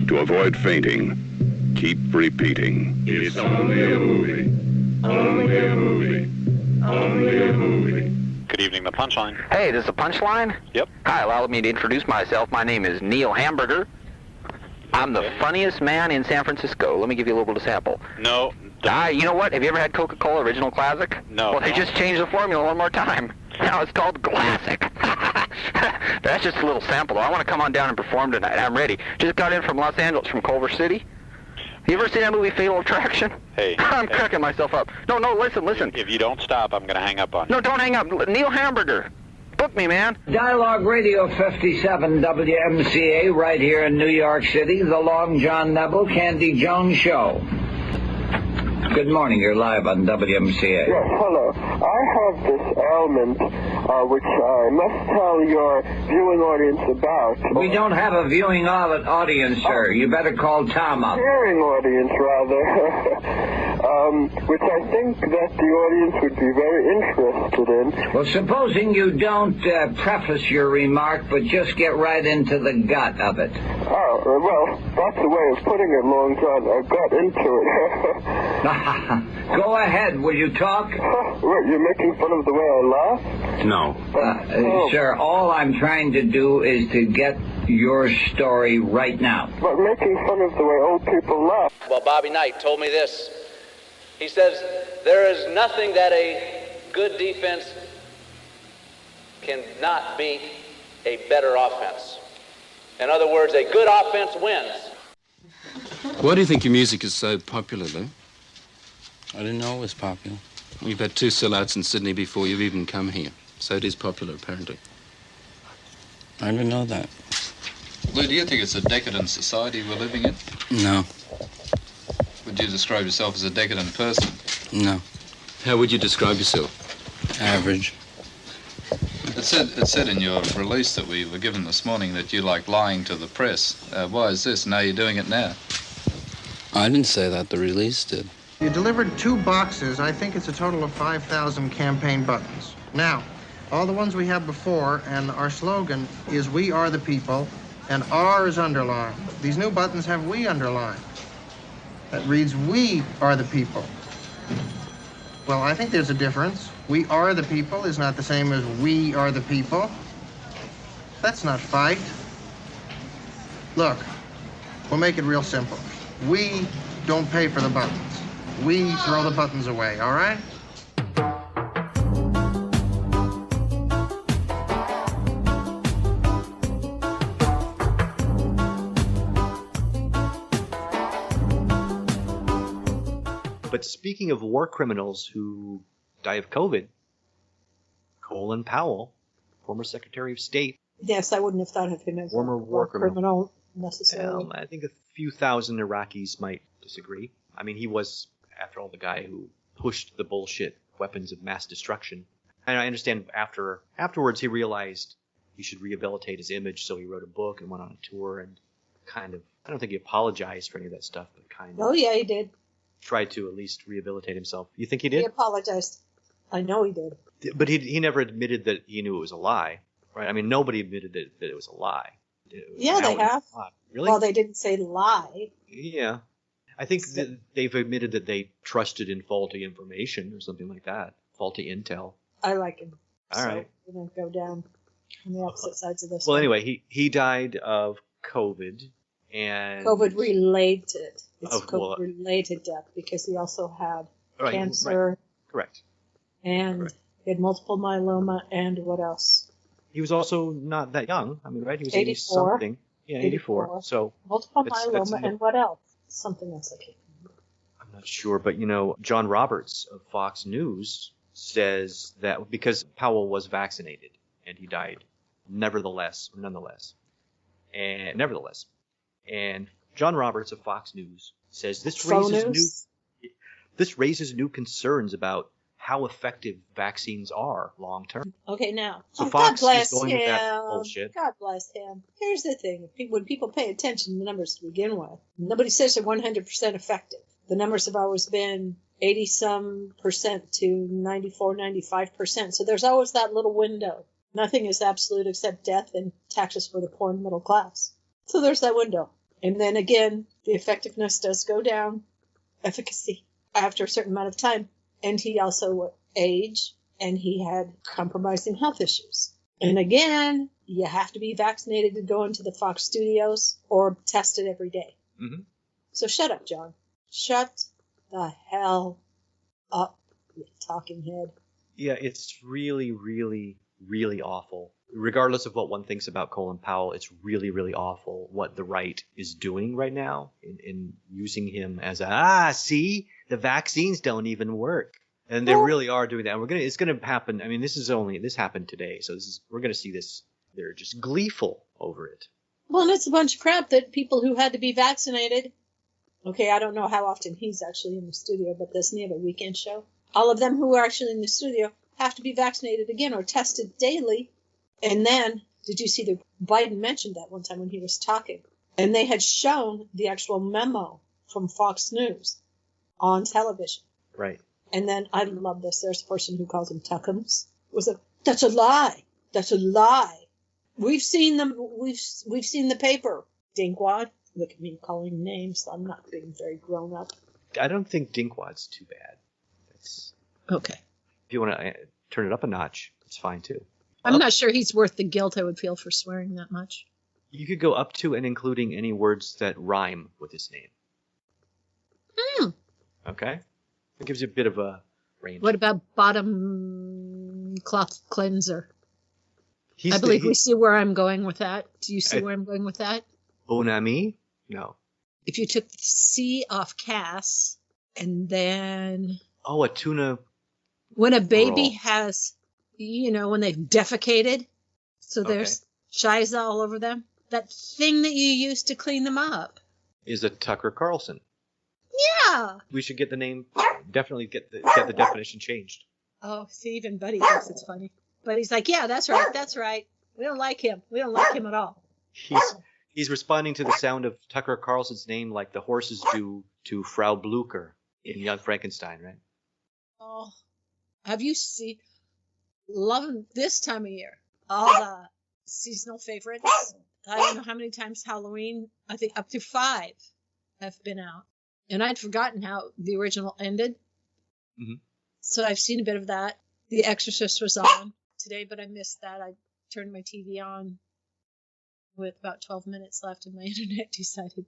To avoid fainting, keep repeating. It's only a movie. Only a movie. Only a movie. Good evening, the Punchline. Hey, this is the Punchline? Yep. Hi, allow me to introduce myself. My name is Neil Hamburger. I'm the funniest man in San Francisco. Let me give you a little sample. No. You know what? Have you ever had Coca-Cola Original Classic? No. Well, they just changed the formula one more time. Now it's called Classic. That's just a little sample, though. I want to come on down and perform tonight. I'm ready. Just got in from Los Angeles, from Culver City. You ever seen that movie Fatal Attraction? Hey. I'm cracking myself up. No, listen. If you don't stop, I'm going to hang up on you. No, don't hang up. Neil Hamburger. Book me, man. Dialogue Radio 57 WMCA right here in New York City. The Long John Neville, Candy Jones Show. Good morning. You're live on WMCA. Yes, hello. I have this ailment, which I must tell your viewing audience about. We don't have a viewing audience, sir. You better call Tom up. Hearing audience, rather. Which I think that the audience would be very interested in. Well, supposing you don't preface your remark, but just get right into the gut of it. Oh, well, that's the way of putting it, Long John. I got into it. Go ahead. Will you talk? What, you're making fun of the way I laugh? No. Sir, all I'm trying to do is to get your story right now. But making fun of the way old people laugh. Well, Bobby Knight told me this. He says, there is nothing that a good defense cannot beat a better offense. In other words, a good offense wins. Why do you think your music is so popular, Lou? I didn't know it was popular. You've had 2 sellouts in Sydney before you've even come here, so it is popular, apparently. I didn't know that. Lou, do you think it's a decadent society we're living in? No. Would you describe yourself as a decadent person? No. How would you describe yourself? Average. It said in your release that we were given this morning that you like lying to the press. Why is this? Now you're doing it now. I didn't say that. The release did. You delivered 2 boxes. I think it's a total of 5,000 campaign buttons. Now, all the ones we have before, and our slogan is "We are the people," and R is underlined. These new buttons have "We" underlined. That reads "We are the people." Well, I think there's a difference. "We are the people" is not the same as "We are the people." That's not fight. Look, we'll make it real simple. We don't pay for the buttons. We throw the buttons away, all right? But speaking of war criminals who die of COVID, Colin Powell, former Secretary of State. Yes, I wouldn't have thought of him as former a war criminal necessarily. I think a few thousand Iraqis might disagree. I mean, he was, after all, the guy who pushed the bullshit weapons of mass destruction. And I understand afterwards he realized he should rehabilitate his image, so he wrote a book and went on a tour and kind of, I don't think he apologized for any of that stuff, but kind of. Oh, yeah, he did. Tried to at least rehabilitate himself. You think he did? He apologized. I know he did. But he never admitted that he knew it was a lie, right? I mean, nobody admitted that it was a lie. Yeah, they have. Really? Well, they didn't say lie. Yeah. I think that they've admitted that they trusted in faulty information or something like that. Faulty intel. I like him. All right. We're going to go down on the opposite sides of this. Well, one. Anyway, he died of COVID and... COVID-related. It's COVID-related death because he also had cancer. Right. Correct. And Correct. he had multiple myeloma and what else? He was also not that young. I mean, right? He was 84. 80-something. Yeah, 84. So multiple myeloma and what else? Something else I can't remember. I'm not sure, but John Roberts of Fox News says that because Powell was vaccinated and he died nonetheless. And John Roberts of Fox News says this raises new concerns about how effective vaccines are long term. Okay, now, so Fox God bless is going with that bullshit. God bless him. Here's the thing. When people pay attention to the numbers to begin with, nobody says they're 100% effective. The numbers have always been 80-some% to 94, 95%. So there's always that little window. Nothing is absolute except death and taxes for the poor and middle class. So there's that window. And then again, the effectiveness does go down, efficacy, after a certain amount of time. And he also aged, and he had compromising health issues. And again, you have to be vaccinated to go into the Fox studios or tested every day. Mm-hmm. So shut up, John. Shut the hell up, you talking head. Yeah, it's really, really, really awful. Regardless of what one thinks about Colin Powell, it's really, really awful what the right is doing right now in using him as see, the vaccines don't even work. And they really are doing that. And it's gonna happen. I mean, this happened today, so we're gonna see this. They're just gleeful over it. Well, and it's a bunch of crap that people who had to be vaccinated. Okay, I don't know how often he's actually in the studio, but doesn't he have a weekend show? All of them who are actually in the studio have to be vaccinated again or tested daily. And then, did you see that Biden mentioned that one time when he was talking? And they had shown the actual memo from Fox News on television. Right. And then, I love this, there's a person who calls them Tuckums. That's a lie. That's a lie. We've seen them. We've seen the paper. Dinkwad. Look at me calling names. I'm not being very grown up. I don't think Dinkwad's too bad. Okay. If you want to turn it up a notch, it's fine too. I'm not sure he's worth the guilt I would feel for swearing that much. You could go up to and including any words that rhyme with his name. Okay? It gives you a bit of range. What about bottom cloth cleanser? I believe we see where I'm going with that. Do you see where I'm going with that? Bon ami? No. If you took the C off Cass, and then... Oh, a tuna... When a baby has, when they've defecated, so there's shiza all over them, that thing that you use to clean them up. Is a Tucker Carlson. Yeah. We should get the name, definitely get the definition changed. Oh, see, even Buddy thinks it's funny. But he's like, yeah, that's right. We don't like him. We don't like him at all. He's responding to the sound of Tucker Carlson's name like the horses do to Frau Blucher in Young Frankenstein, right? Oh, have you seen, loving this time of year, all the seasonal favorites? I don't know how many times Halloween, I think up to 5 have been out. And I'd forgotten how the original ended. Mm-hmm. So I've seen a bit of that. The Exorcist was on today, but I missed that. I turned my TV on with about 12 minutes left, and my internet decided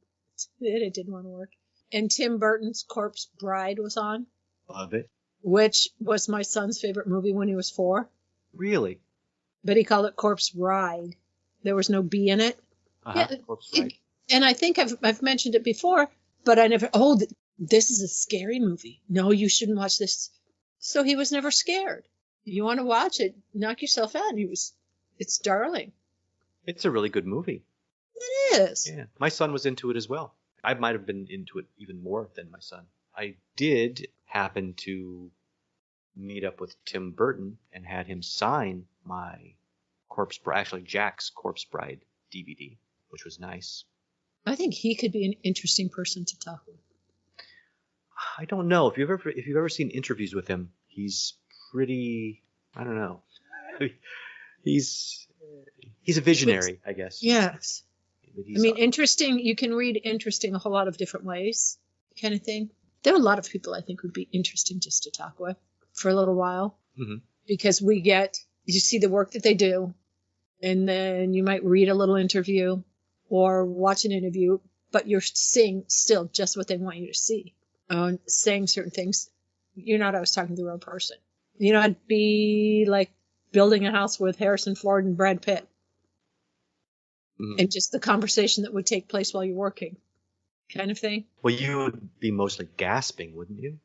it didn't want to work. And Tim Burton's Corpse Bride was on. Love it. Which was my son's favorite movie when he was 4. Really? But he called it Corpse Bride. There was no B in it. Yeah, Corpse Bride. And I think I've mentioned it before, but I never, this is a scary movie. No, you shouldn't watch this. So he was never scared. You want to watch it, knock yourself out. It's darling. It's a really good movie. It is. Yeah. My son was into it as well. I might have been into it even more than my son. I did happen to meet up with Tim Burton and had him sign my Corpse Bride, actually Jack's Corpse Bride DVD, which was nice. I think he could be an interesting person to talk with. I don't know. If you've ever seen interviews with him, he's pretty, I don't know. He's a visionary, I guess. Yes. Interesting. You can read interesting a whole lot of different ways, kind of thing. There are a lot of people I think would be interesting just to talk with for a little while. Mm-hmm. Because you see the work that they do, and then you might read a little interview or watch an interview, but you're seeing still just what they want you to see. Saying certain things, you're not always talking to the real person. It'd be like building a house with Harrison Ford and Brad Pitt. Mm-hmm. And just the conversation that would take place while you're working, kind of thing. Well, you would be mostly gasping, wouldn't you?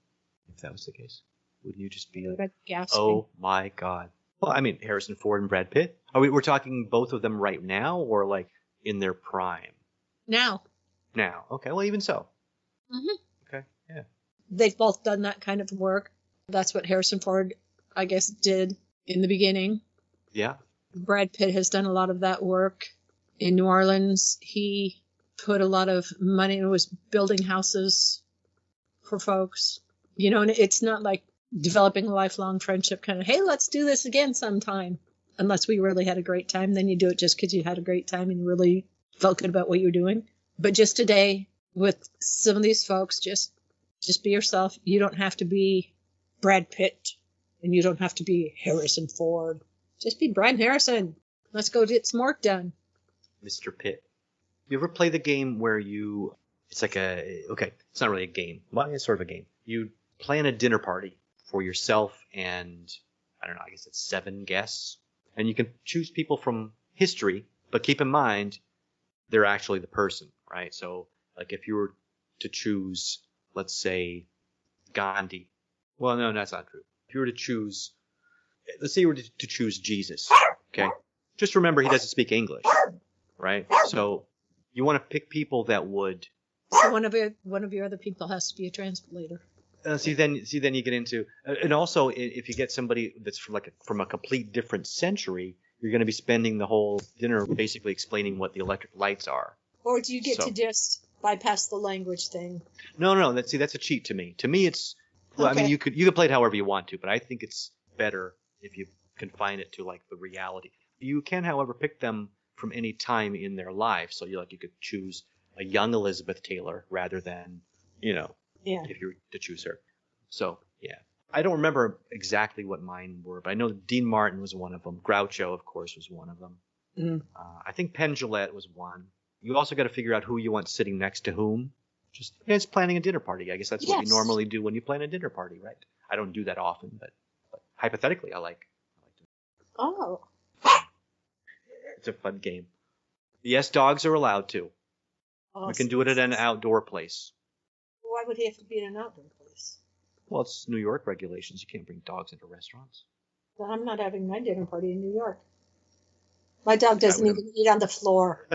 If that was the case. Wouldn't you just be like, gasping? Oh my God. Well, I mean, Harrison Ford and Brad Pitt. We're talking both of them right now, or like in their prime? Now. Okay. Well, even so. Mm-hmm. Okay. Yeah. They've both done that kind of work. That's what Harrison Ford, I guess, did in the beginning. Yeah. Brad Pitt has done a lot of that work. In New Orleans, he put a lot of money and was building houses for folks. And it's not like developing a lifelong friendship kind of, hey, let's do this again sometime. Unless we really had a great time, then you do it just because you had a great time and you really felt good about what you're doing. But just today, with some of these folks, just be yourself. You don't have to be Brad Pitt, and you don't have to be Harrison Ford. Just be Brian Harrison. Let's go get some work done. Mr. Pitt. You ever play the game where it's like it's not really a game. Well, it's sort of a game. You plan a dinner party for yourself and, I don't know, I guess it's 7 guests. And you can choose people from history, but keep in mind, they're actually the person, right? So, like, if you were to choose, let's say, Gandhi. Well, no, that's not true. If you were to choose, let's say you were to choose Jesus, okay? Just remember he doesn't speak English, right? So you want to pick people that would. So one of your other people has to be a translator. See, then you get into, and also if you get somebody that's from a complete different century, you're going to be spending the whole dinner basically explaining what the electric lights are. Or do you get to just bypass the language thing? No. That's a cheat to me. To me, it's well, Okay. I mean, you could play it however you want to, but I think it's better if you confine it to like the reality. You can, however, pick them from any time in their life. So you could choose a young Elizabeth Taylor rather than, if you were to choose her. So, yeah. I don't remember exactly what mine were, but I know Dean Martin was one of them. Groucho, of course, was one of them. Mm. I think Penn Jillette was one. You also got to figure out who you want sitting next to whom. It's planning a dinner party. I guess that's what you normally do when you plan a dinner party, right? I don't do that often, but hypothetically, I like to. Oh. It's a fun game. Yes, dogs are allowed to. Awesome. We can do it at an outdoor place. Why would he have to be in an outdoor place? Well, it's New York regulations. You can't bring dogs into restaurants. Well, I'm not having my dinner party in New York. My dog doesn't even eat on the floor.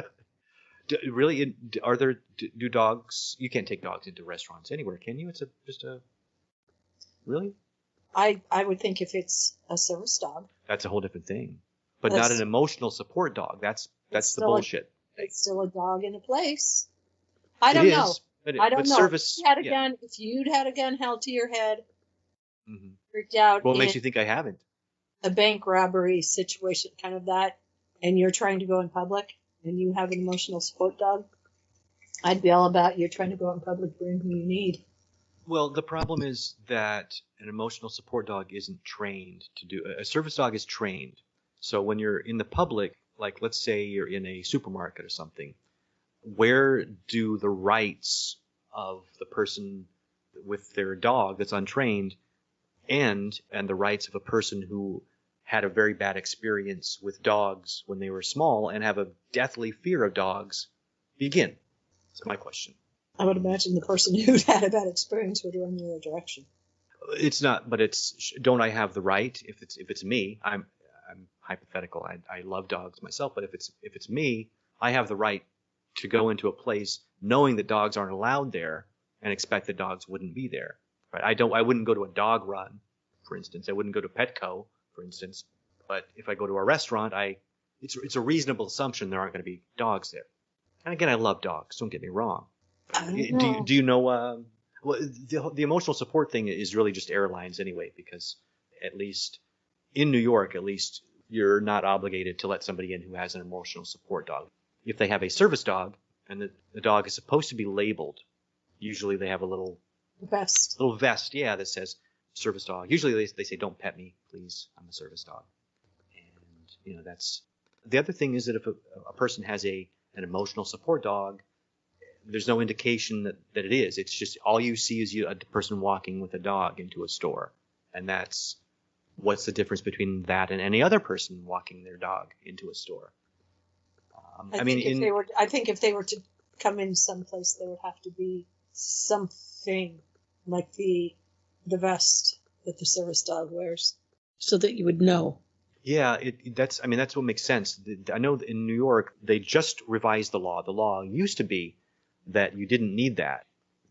Really? Do dogs? You can't take dogs into restaurants anywhere, can you? Really? I would think if it's a service dog. That's a whole different thing. But not an emotional support dog. That's the bullshit. It's still a dog in a place. I don't know. I don't know. Service, if you'd had a gun held to your head, freaked out. What makes you think I haven't? A bank robbery situation, kind of that, and you're trying to go in public, and you have an emotional support dog, I'd be all about you trying to go in public, bring who you need. Well, the problem is that an emotional support dog isn't trained to do. A service dog is trained. So when you're in the public, like let's say you're in a supermarket or something, where do the rights of the person with their dog that's untrained and the rights of a person who had a very bad experience with dogs when they were small and have a deathly fear of dogs begin? That's my question. I would imagine the person who'd had a bad experience would run the other direction. It's not, but don't I have the right? If it's me, I'm hypothetical. I love dogs myself, but if it's me, I have the right to go into a place knowing that dogs aren't allowed there and expect that dogs wouldn't be there. Right? I wouldn't go to a dog run, for instance. I wouldn't go to Petco, for instance. But if I go to a restaurant, it's a reasonable assumption there aren't going to be dogs there. And again, I love dogs. Don't get me wrong. Do you know? Well, the emotional support thing is really just airlines anyway, because at least in New York, you're not obligated to let somebody in who has an emotional support dog. If they have a service dog and the dog is supposed to be labeled, usually they have a little vest, that says service dog. Usually they say, "Don't pet me, please. I'm a service dog." And that's the other thing is that if a person has an emotional support dog, there's no indication that it is. It's just all you see is a person walking with a dog into a store, and that's what's the difference between that and any other person walking their dog into a store. I think if they were to come in someplace, there would have to be something like the vest that the service dog wears, so that you would know. Yeah, that's what makes sense. I know that in New York they just revised the law. The law used to be that you didn't need that.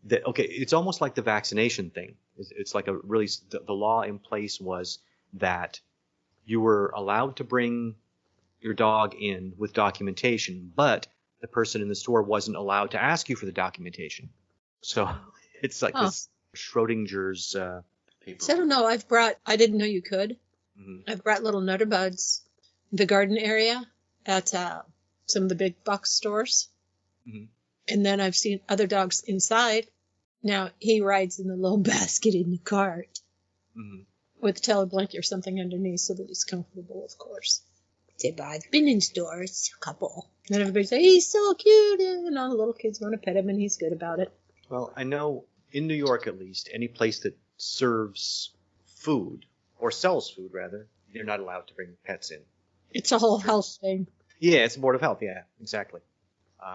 It's almost like the vaccination thing. It's like the law in place was that you were allowed to bring your dog in with documentation, but the person in the store wasn't allowed to ask you for the documentation. So it's like this Schrodinger's paper. So I don't know. I didn't know you could. Mm-hmm. I've brought little Nutter Buds, the garden area at some of the big box stores. Mm-hmm. And then I've seen other dogs inside. Now, he rides in the little basket in the cart with a teller blanket or something underneath so that he's comfortable, of course. I've been in stores, a couple. And everybody says, he's so cute, and all the little kids want to pet him, and he's good about it. Well, I know in New York, at least, any place that serves food, or sells food, rather, you're not allowed to bring pets in. It's a whole health thing. Yeah, it's a Board of Health. Yeah, exactly.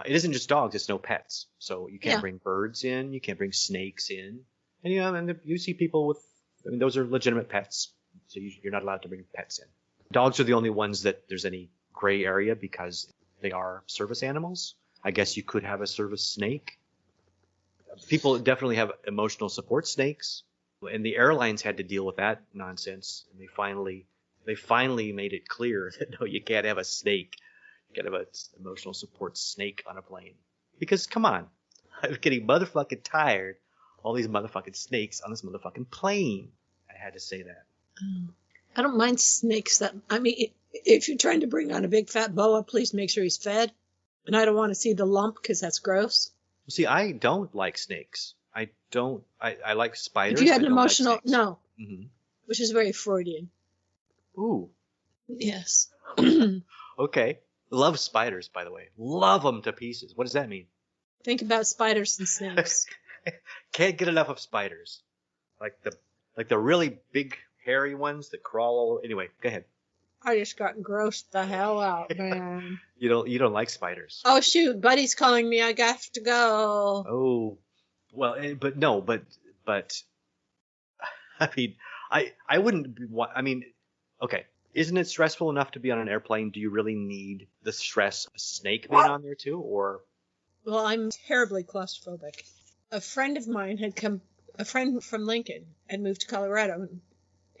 It isn't just dogs; it's no pets. So you can't bring birds in. You can't bring snakes in. And and you see people with. I mean, those are legitimate pets. So you're not allowed to bring pets in. Dogs are the only ones that there's any gray area because they are service animals. I guess you could have a service snake. People definitely have emotional support snakes, and the airlines had to deal with that nonsense. And they finally made it clear that no, you can't have a snake. You can't have an emotional support snake on a plane. Because come on, I'm getting motherfucking tired. All these motherfucking snakes on this motherfucking plane. I had to say that. I don't mind snakes. If you're trying to bring on a big fat boa, please make sure he's fed. And I don't want to see the lump because that's gross. See, I don't like snakes. I like spiders. If you had an emotional, like no, which is very Freudian. Ooh. Yes. Okay. Love spiders, by the way. Love them to pieces. What does that mean? Think about spiders and snakes. Can't get enough of spiders. Like the really big hairy ones that crawl all over. Anyway, go ahead. I just got grossed the hell out, man. You don't like spiders. Oh shoot, Buddy's calling me. I got to go. Oh, well, but I mean, I wouldn't be. I mean, okay, isn't it stressful enough to be on an airplane? Do you really need the stress of a snake being on there too, or? Well, I'm terribly claustrophobic. A friend of mine a friend from Lincoln had moved to Colorado and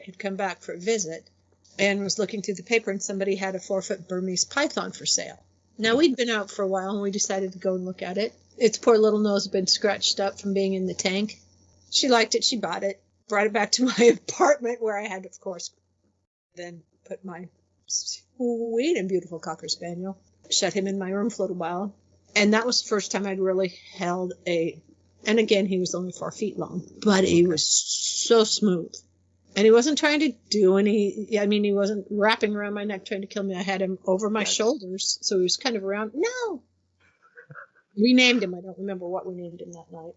had come back for a visit and was looking through the paper and somebody had a 4-foot Burmese python for sale. Now, we'd been out for a while and we decided to go and look at it. Its poor little nose had been scratched up from being in the tank. She liked it. She bought it, brought it back to my apartment where I had, of course, then put my sweet and beautiful Cocker Spaniel, shut him in my room for a little while. And that was the first time I'd really held and again, he was only 4 feet long, but he was so smooth. And he wasn't trying to do he wasn't wrapping around my neck trying to kill me. I had him over my shoulders, so he was kind of around. No! We named him. I don't remember what we named him that night.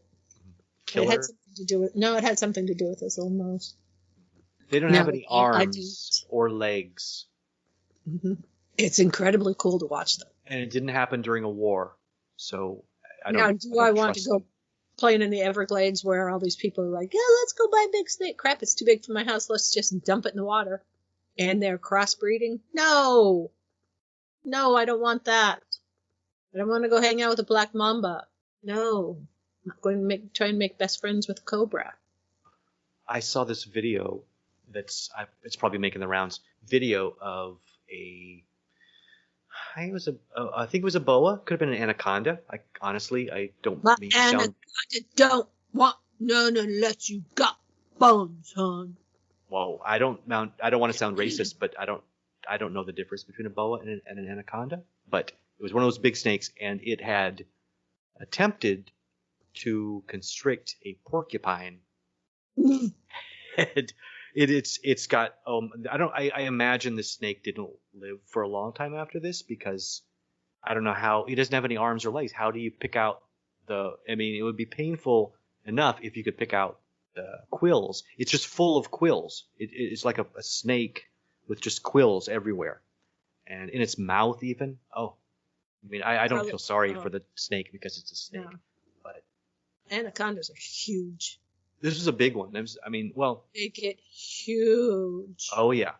Killer? It had something to do with his little nose. They don't have any arms or legs. Mm-hmm. It's incredibly cool to watch them. And it didn't happen during a war, so I don't. Now, do I want to go playing in the Everglades where all these people are like, yeah, let's go buy a big snake. Crap, it's too big for my house. Let's just dump it in the water. And they're crossbreeding. No, I don't want that. I don't want to go hang out with a black mamba. No, I'm not going to try and make best friends with a cobra. I saw this video it's probably making the rounds. Video of I think it was a boa. Could have been an anaconda. I don't mean to sound. Anaconda don't want none unless you got bones, hon. Well, I don't want to sound racist, but I don't know the difference between a boa and an anaconda. But it was one of those big snakes, and it had attempted to constrict a porcupine. It's got I imagine this snake didn't live for a long time after this because I don't know how he doesn't have any arms or legs. How do you pick out it would be painful enough if you could pick out the quills. It's just full of quills. It's like a snake with just quills everywhere. And in its mouth even. Oh. I mean, I don't feel sorry for the snake because it's a snake. No. But anacondas are huge. This was a big one. They get huge. Oh, yeah.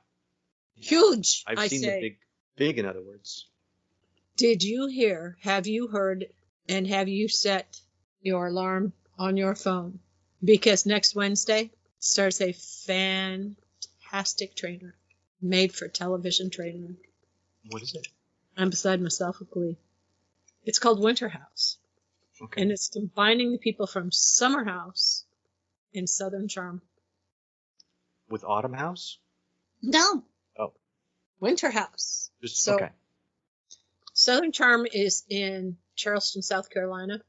Huge, I've seen the big, in other words. Did you hear, have you heard, and have you set your alarm on your phone? Because next Wednesday starts a fantastic trainer, made for television trainer. What is it? I'm beside myself with glee. It's called Winter House. Okay. And it's combining the people from Summer House and Southern Charm. With Autumn House? No. Oh. Winter House. Okay. Southern Charm is in Charleston, South Carolina.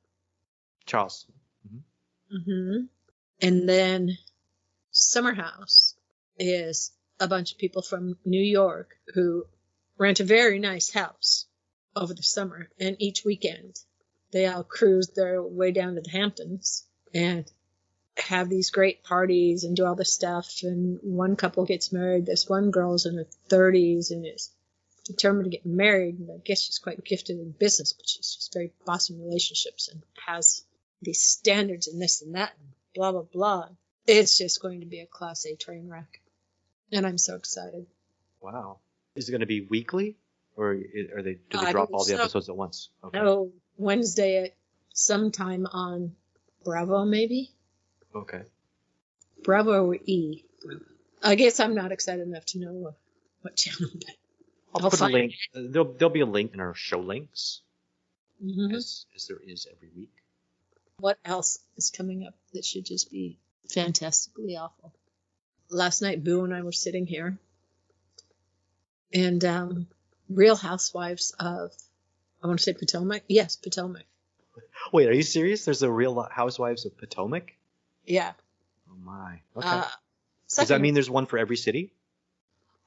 Charles. And then Summer House is a bunch of people from New York who rent a very nice house over the summer. And each weekend, they all cruise their way down to the Hamptons and have these great parties and do all this stuff. And one couple gets married. This one girl's in her 30s and is determined to get married. And I guess she's quite gifted in business, but she's just very bossy in relationships and has these standards and this and that and blah, blah, blah. It's just going to be a Class A train wreck. And I'm so excited. Wow. Is it going to be weekly? Or do they drop all the episodes at once? Okay. No, Wednesday at sometime on Bravo, maybe? Okay. Bravo or E. I guess I'm not excited enough to know what channel, but I'll put a link. There'll be a link in our show links, as there is every week. What else is coming up that should just be fantastically awful? Last night, Boo and I were sitting here, and Real Housewives of, I want to say Potomac? Yes, Potomac. Wait, are you serious? There's a Real Housewives of Potomac? Yeah. Oh, my. Okay. Does that mean there's one for every city?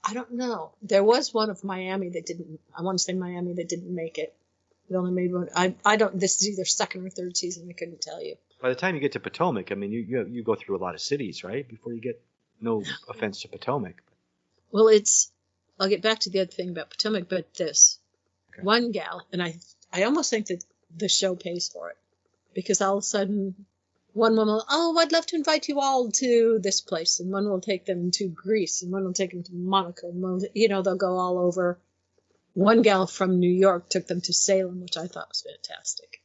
I don't know. There was one of Miami that didn't, I want to say Miami that didn't make it. It only made one. I don't, this is either second or third season. I couldn't tell you. By the time you get to Potomac, I mean, you go through a lot of cities, right? Before you get, no offense to Potomac. Well, I'll get back to the other thing about Potomac, but this one gal, and I almost think that the show pays for it, because all of a sudden one woman will, I'd love to invite you all to this place, and one will take them to Greece, and one will take them to Monaco, and one, they'll go all over. One gal from New York took them to Salem, which I thought was fantastic.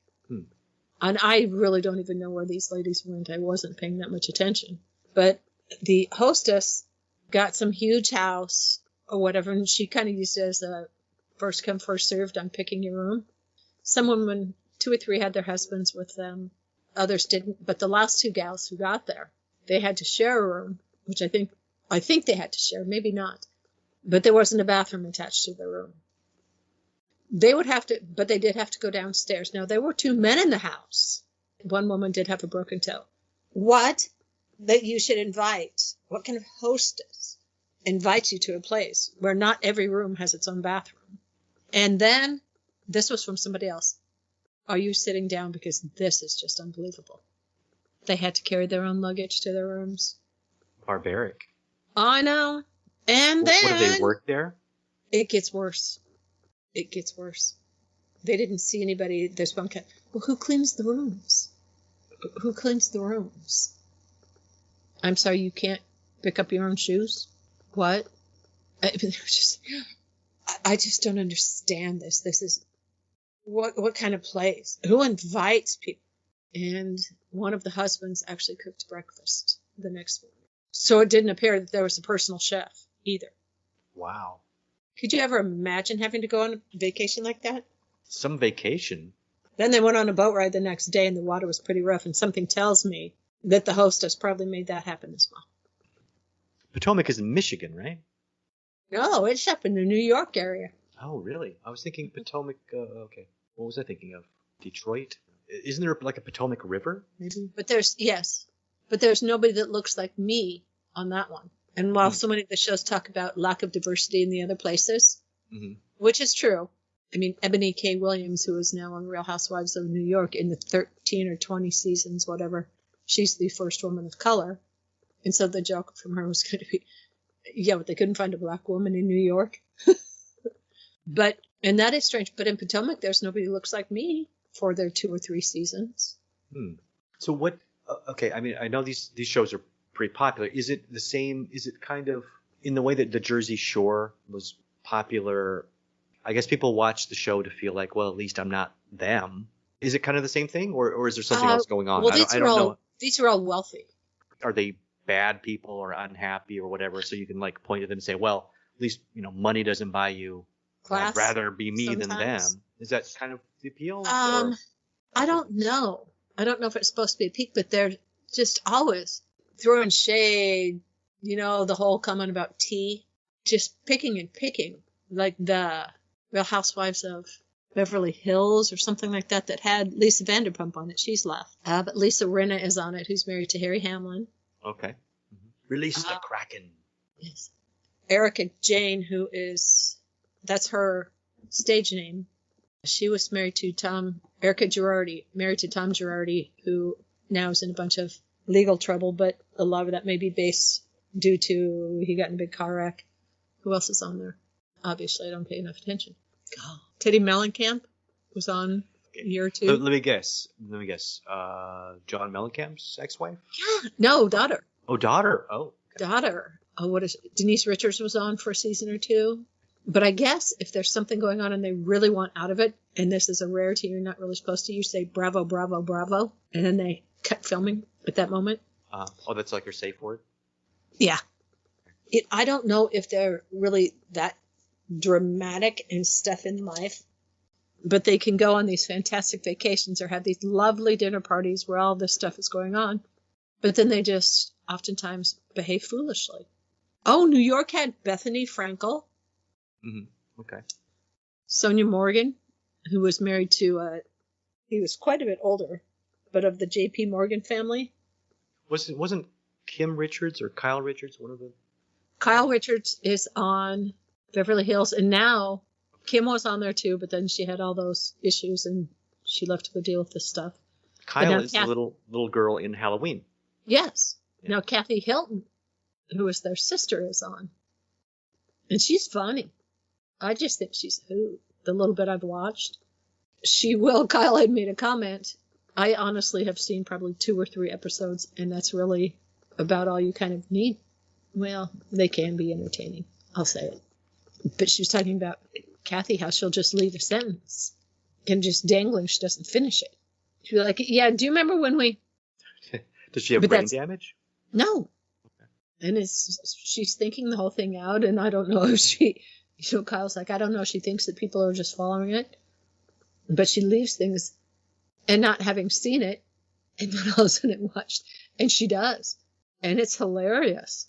And I really don't even know where these ladies went. I wasn't paying that much attention. But the hostess got some huge house or whatever, and she kind of used it as a first come, first served on picking your room. Some women, 2 or 3 had their husbands with them. Others didn't. But the last 2 gals who got there, they had to share a room, which I think they had to share, maybe not. But there wasn't a bathroom attached to the room. They would have to, but they did have to go downstairs. Now, there were 2 men in the house. One woman did have a broken toe. What? That you should invite? What kind of hostess invites you to a place where not every room has its own bathroom? And then, this was from somebody else. Are you sitting down? Because this is just unbelievable. They had to carry their own luggage to their rooms. Barbaric. I know. And then... What, do they work there? It gets worse. It gets worse. They didn't see anybody. There's one kind. Well, who cleans the rooms? Who cleans the rooms? I'm sorry, you can't pick up your own shoes? What? I just don't understand this. This is what kind of place? Who invites people? And one of the husbands actually cooked breakfast the next morning. So it didn't appear that there was a personal chef either. Wow. Could you ever imagine having to go on a vacation like that? Some vacation. Then they went on a boat ride the next day, and the water was pretty rough, and something tells me that the hostess probably made that happen as well. Potomac is in Michigan, right? No, it's up in the New York area. Oh, really? I was thinking Potomac, okay. What was I thinking of? Detroit? Isn't there like a Potomac River, maybe? But there's nobody that looks like me on that one. And while so many of the shows talk about lack of diversity in the other places, which is true. I mean, Ebony K. Williams, who is now on Real Housewives of New York in the 13 or 20 seasons, whatever, she's the first woman of color. And so the joke from her was going to be, but they couldn't find a black woman in New York. And that is strange. But in Potomac, there's nobody who looks like me for their 2 or 3 seasons. So what, okay, I mean, I know these shows are pretty popular. Is it the same? Is it kind of in the way that the Jersey Shore was popular? I guess people watch the show to feel like, well, at least I'm not them. Is it kind of the same thing, or is there something else going on? Well, I don't know. These are all wealthy. Are they bad people or unhappy or whatever? So you can like point at them and say, well, at least money doesn't buy you. Class. I'd rather be me sometimes. than them. Is that kind of the appeal? I don't know. I don't know if it's supposed to be a peak, but they're just always throwing shade, the whole comment about tea, just picking and picking, like the Real Housewives of Beverly Hills or something like that had Lisa Vanderpump on it. She's left. But Lisa Rinna is on it, who's married to Harry Hamlin. Okay. Release the Kraken. Yes. Erica Jane, that's her stage name. She was married to Erica Girardi, married to Tom Girardi, who now is in a bunch of legal trouble, but a lot of that may be based due to he got in a big car wreck. Who else is on there? Obviously, I don't pay enough attention. Teddy Mellencamp was on a year or two. Let me guess. John Mellencamp's ex-wife? Yeah. No, daughter. Oh, daughter. Oh. Okay. Daughter. Oh, Denise Richards was on for a season or two. But I guess if there's something going on and they really want out of it, and this is a rarity you're not really supposed to, you say bravo, bravo, bravo, and then they cut filming at that moment. That's like your safe word? Yeah. I don't know if they're really that dramatic and stuff in life, but they can go on these fantastic vacations or have these lovely dinner parties where all this stuff is going on, but then they just oftentimes behave foolishly. Oh, New York had Bethany Frankel. Mm-hmm. Okay. Sonia Morgan, who was married to, he was quite a bit older, but of the J.P. Morgan family. Wasn't Kim Richards or Kyle Richards one of them? Kyle Richards is on Beverly Hills, and now Kim was on there too, but then she had all those issues and she left to go deal with this stuff. Kyle is the little girl in Halloween. Yes. Yeah. Now Kathy Hilton, who is their sister, is on. And she's funny. I just think she's a hoot. The little bit I've watched. Kyle had made a comment. I honestly have seen probably 2 or 3 episodes, and that's really about all you kind of need. Well, they can be entertaining. I'll say it. But she was talking about Kathy, how she'll just leave a sentence and just dangling. She doesn't finish it. She'll be like, yeah, do you remember when we... Does she have brain damage? No. Okay. And she's thinking the whole thing out, and I don't know if Kyle's like, I don't know, she thinks that people are just following it. But she leaves things and not having seen it, and then all of a sudden watched, and she does. And it's hilarious.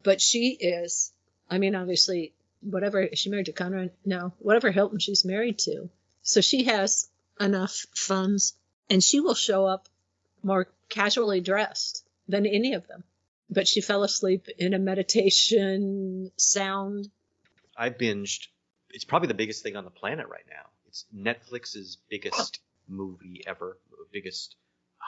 But she is, obviously, is she married to Conrad? No, whatever Hilton she's married to. So she has enough funds, and she will show up more casually dressed than any of them. But she fell asleep in a meditation sound. I binged. It's probably the biggest thing on the planet right now. It's Netflix's biggest movie ever. Biggest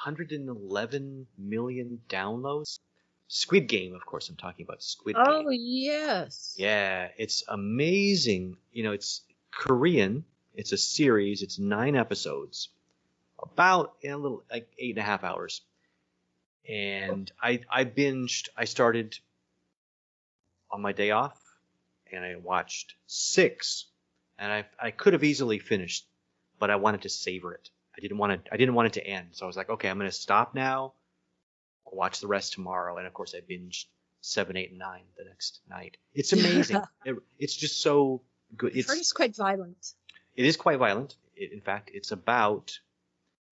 111 million downloads. Squid Game, of course, I'm talking about Squid Game. Oh, yes. Yeah, it's amazing. It's Korean. It's a series. It's 9 episodes. About a little, like 8.5 hours. And I binged. I started on my day off, and I watched 6. And I could have easily finished, but I wanted to savor it. I didn't want it to end. So I was like, okay, I'm going to stop now. I'll watch the rest tomorrow. And of course I binged 7, 8, and 9 the next night. It's amazing. It's just so good. It's quite violent. It is quite violent. In fact, it's about,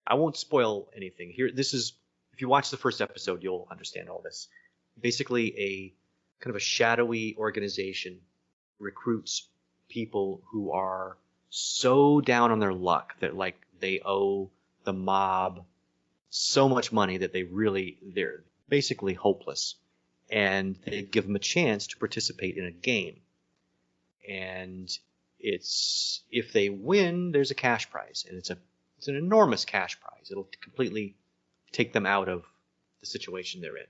I won't spoil anything here. If you watch the first episode, you'll understand all this. Basically a kind of a shadowy organization recruits people who are so down on their luck that they owe the mob so much money that they're basically hopeless, and they give them a chance to participate in a game. And if they win, there's a cash prize, and it's an enormous cash prize. It'll completely take them out of the situation they're in.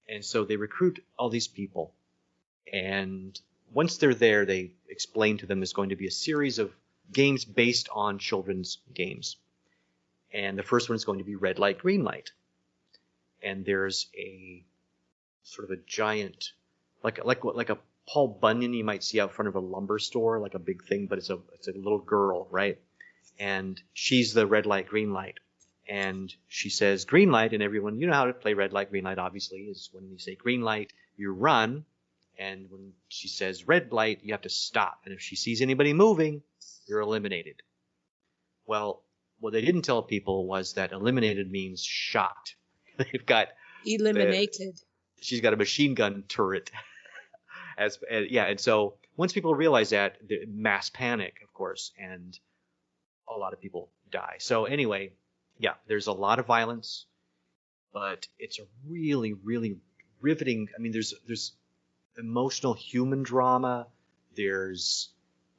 And so they recruit all these people, and once they're there, they explain to them there's going to be a series of games based on children's games. And the first one is going to be red light, green light. And there's a sort of a giant, like a Paul Bunyan you might see out front of a lumber store, like a big thing, but it's a little girl, right? And she's the red light, green light. And she says green light, and everyone, you know how to play red light, green light, obviously, is when you say green light, you run. And when she says red light, you have to stop. And if she sees anybody moving, you're eliminated. Well, what they didn't tell people was that eliminated means shot. They've got eliminated. She's got a machine gun turret. And so once people realize that, the mass panic, of course, and a lot of people die. So anyway, yeah, there's a lot of violence, but it's a really, really riveting. I mean, there's emotional human drama. There's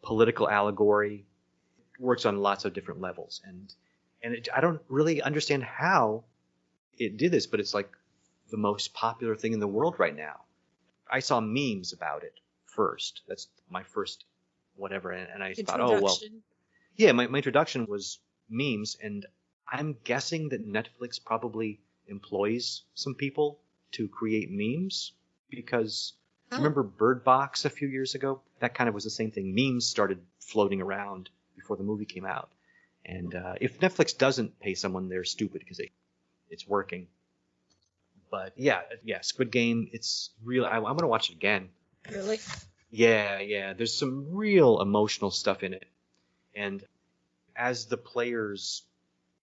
political allegory. It works on lots of different levels, and I don't really understand how it did this, but it's like the most popular thing in the world right now. I saw memes about it first. That's my first whatever, and I thought, oh well, yeah. My introduction was memes, and I'm guessing that Netflix probably employs some people to create memes because remember Bird Box a few years ago? That kind of was the same thing. Memes started floating around before the movie came out, and if Netflix doesn't pay someone, they're stupid because it's working. But yeah, Squid Game. It's real. I'm gonna watch it again. Really? Yeah. There's some real emotional stuff in it, and as the players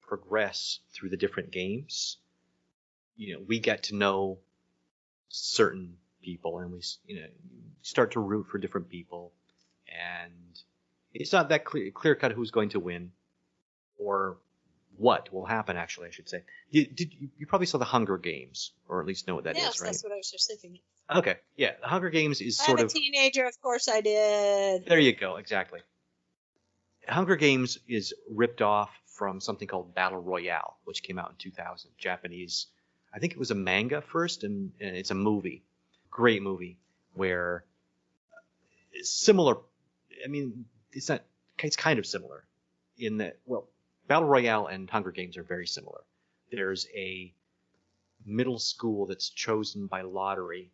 progress through the different games, we get to know certain people, and we start to root for different people, and it's not that clear cut who's going to win or what will happen. Actually, I should say, you probably saw the Hunger Games, or at least know what that is, yes, right? That's what I was just thinking. Okay, yeah, the Hunger Games is sort of. I'm a teenager, of course I did. There you go, exactly. Hunger Games is ripped off from something called Battle Royale, which came out in 2000. Japanese. I think it was a manga first, and it's a movie. Great movie where it's similar. I mean, it's not. It's kind of similar in that. Well, Battle Royale and Hunger Games are very similar. There's a middle school that's chosen by lottery.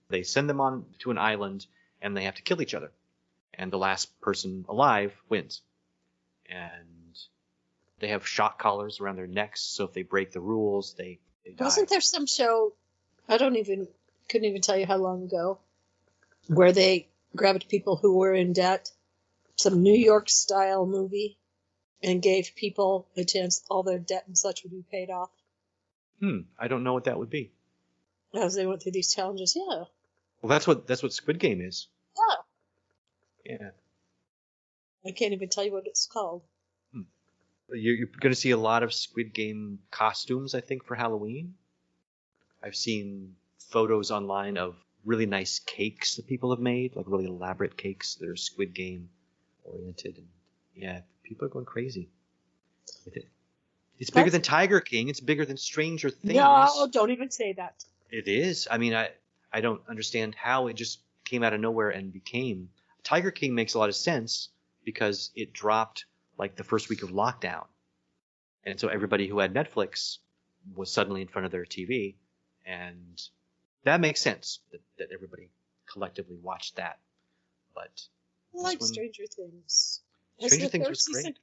They send them on to an island, and they have to kill each other. And the last person alive wins. And they have shock collars around their necks, so if they break the rules, they die. Wasn't there some show, couldn't even tell you how long ago, where they grabbed people who were in debt, some New York style movie, and gave people a chance all their debt and such would be paid off? I don't know what that would be. As they went through these challenges, yeah. Well, that's what Squid Game is. Yeah. I can't even tell you what it's called. You're going to see a lot of Squid Game costumes, I think, for Halloween. I've seen photos online of really nice cakes that people have made, like really elaborate cakes that are Squid Game oriented. And yeah, people are going crazy with it. It's bigger than Tiger King. It's bigger than Stranger Things. No, don't even say that. It is. I mean, I don't understand how it just came out of nowhere and became. Tiger King makes a lot of sense because it dropped like the first week of lockdown. And so everybody who had Netflix was suddenly in front of their TV. And that makes sense that everybody collectively watched that. But I like Stranger Things. Stranger Things was great.